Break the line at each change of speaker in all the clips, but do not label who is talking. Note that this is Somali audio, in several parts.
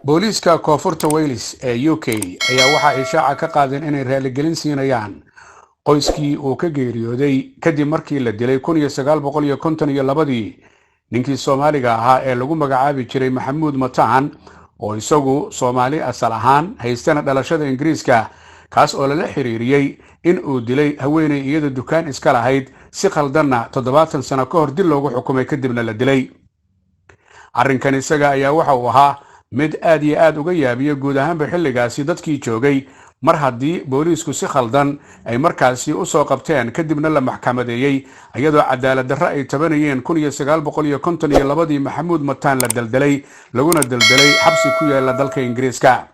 booliiska koonfurta Wales ee UK ayaa waxa ay shaaca ka qaadeen inay raaligelin siinayaan qoyskii uu ka geeriyooday kadib markii la dilay 1952 ninkii Soomaaliga ahaa ee lagu magacaabi jiray Maxamuud Mataan oo isagu Soomaali asal ahaan haystana dhalashada Ingiriiska kaas oo la xiriiriyay in uu dilay haweeney iyada dukaan iska lahayd si qaldanna 70 sano ka hor dil loogu xukumay kadibna la dilay. arrinkan isaga ayaa waxa uu ahaa mid aad iyo aad uga yaabiyo guud ahaanba xilligaasi dadkii joogay mar haddii booliisku si khaldan ay markaasi u soo qabteen kadibna la maxkamadeeyay iyadoo cadaalad darro ay tabanayeen 1952 Maxamuud Mataan la daldalay laguna daldalay xabsi ku yaala dalka Ingiriiska.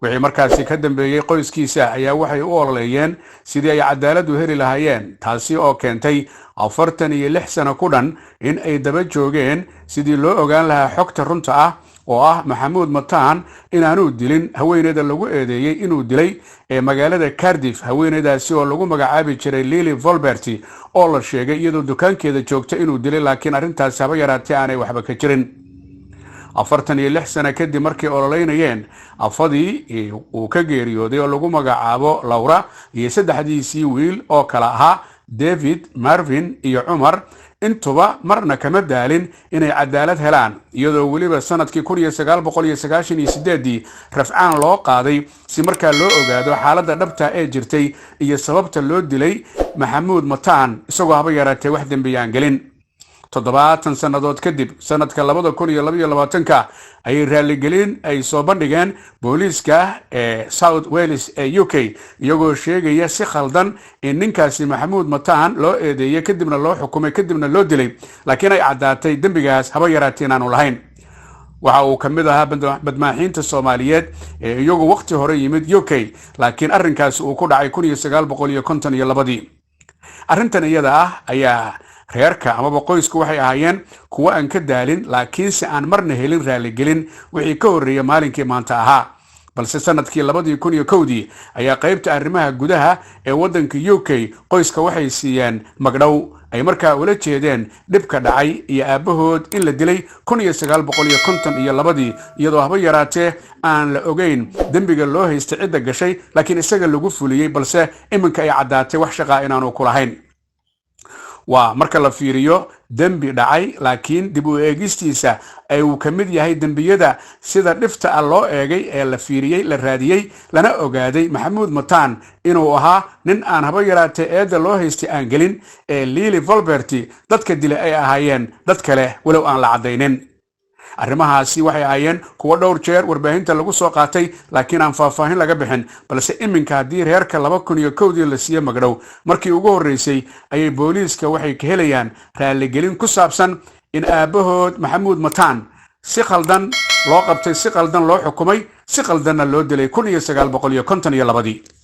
wixii markaasi ka dambeeyay qoyskiisa ayaa waxay u ololeeyeen sidii ay cadaalad u heli lahaayeen taasi oo keentay 46 sano ku dhan in ay daba joogeen sidii loo ogaan lahaa xogta runta ah oo ah Maxamuud Mataan inaanu dilin haweeneyda lagu eedeeyay inuu dilay ee magaalada Cardiff haweeneydaasi oo lagu magacaabi jiray Lily Volbert oo la sheegay iyadoo dukaankeeda joogta inuu dilay laakiin arrintaasi haba yaraatee aanay waxba ka jirin. 46 sano kadib markii ololeynayeen afadii uu ka geeriyooday oo lagu magacaabo Laura iyo saddexdiisii wiil oo kala ahaa David, Marvin iyo Umar intuba marna kama daalin inay cadaalad helaan iyadoo waliba sanadkii 1998 rafcaan loo qaaday si markaa loo ogaado xaaladda dhabta ee jirtay iyo sababta loo dilay Maxamuud Mataan isagoo haba yaraatee wax dambi aan gelin. 70 sanadood kadib sanadka 2022 ay raaligelin ay soo bandhigeen booliiska ee South Wales ee UK iyagoo sheegaya si khaldan in ninkaasi Maxamuud Mataan loo eedeeyay kadibna loo xukumay kadibna loo dilay laakiin ay cadaatay dambigaas haba yaraatee aanu lahayn. waxa uu kamid ahaa badmaaxiinta Soomaaliyeed ee iyagu waqti hore yimid UK laakiin arrinkaas uu ku dhacay 1952. arrintan iyada ah ayaa reerka amaba qoysku waxay ahaayeen kuwa aan ka daalin laakiin si aan marna helin raaligelin wixii ka horeeyay maalinkii maanta ahaa balse sanadkii 2001 ayaa qaybta arrimaha gudaha ee wadanka UK qoyska waxay siiyeen magdhow ay markaa ula jeedeen dhibka dhacay iyo aabahood in la dilay 1952 iyadoo haba yaraatee aan la ogeyn dambiga loo haystay cidda gashay laakiin isaga lagu fuliyay balse iminka ay cadaatay wax shaqo inaanu ku lahayn. waa marka la fiiriyo dambi dhacay laakiin dib u eegistiisa ay uu kamid yahay dambiyada sida dhifta loo eegay ee la fiiriyay la raadiyay lana ogaaday Maxamuud Mataan inuu ahaa nin aan haba yaraatee eeda loo haystay aan gelin ee Lily Volbert dadka dilay ay ahaayeen dad kale walow aan la cadeynin. arrimahaasi waxay ahaayeen kuwa dhowr jeer warbaahinta lagu soo qaatay laakiin aan faahfaahin laga bixin balse iminka haddii reerka 2001 la siiyay magdhow markii ugu horeysay ayay booliiska waxay ka helayaan raaligelin ku saabsan in aabahood Maxamuud Mataan si khaldan loo qabtay si khaldan loo xukumay si khaldanna loo dilay 1952.